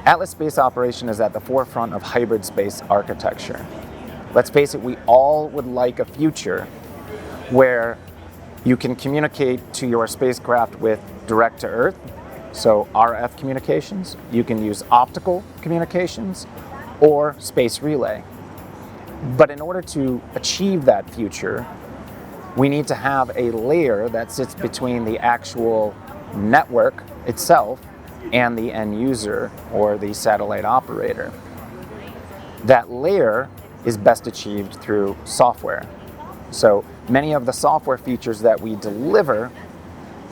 Atlas Space Operation is at the forefront of hybrid space architecture. Let's face it, we all would like a future where you can communicate to your spacecraft with direct to Earth, so RF communications. You can use optical communications or space relay. But in order to achieve that future, we need to have a layer that sits between the actual network itself and the end user or the satellite operator. That layer is best achieved through software. So many of the software features that we deliver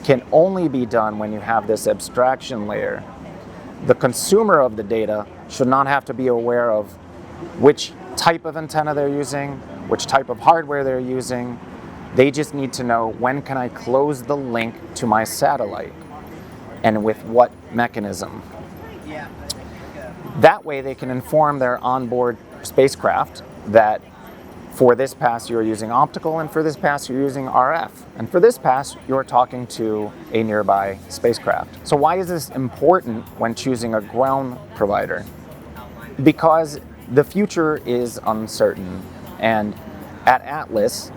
can only be done when you have this abstraction layer. The consumer of the data should not have to be aware of which type of antenna they're using, which type of hardware they're using. They just need to know, when can I close the link to my satellite and with what mechanism. That way they can inform their onboard spacecraft that for this pass you're using optical, and for this pass you're using RF, and for this pass you're talking to a nearby spacecraft. So why is this important when choosing a ground provider? Because the future is uncertain, and at Atlas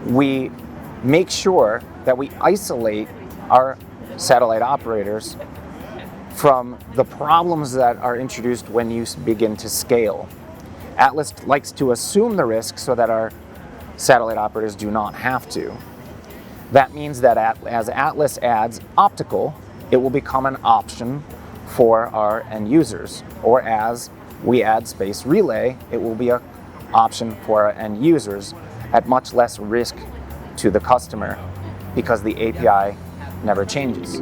we make sure that we isolate our satellite operators from the problems that are introduced when you begin to scale. Atlas likes to assume the risk so that our satellite operators do not have to. That means that as Atlas adds optical, it will become an option for our end users. Or as we add space relay, it will be an option for our end users at much less risk to the customer, because the API never changes.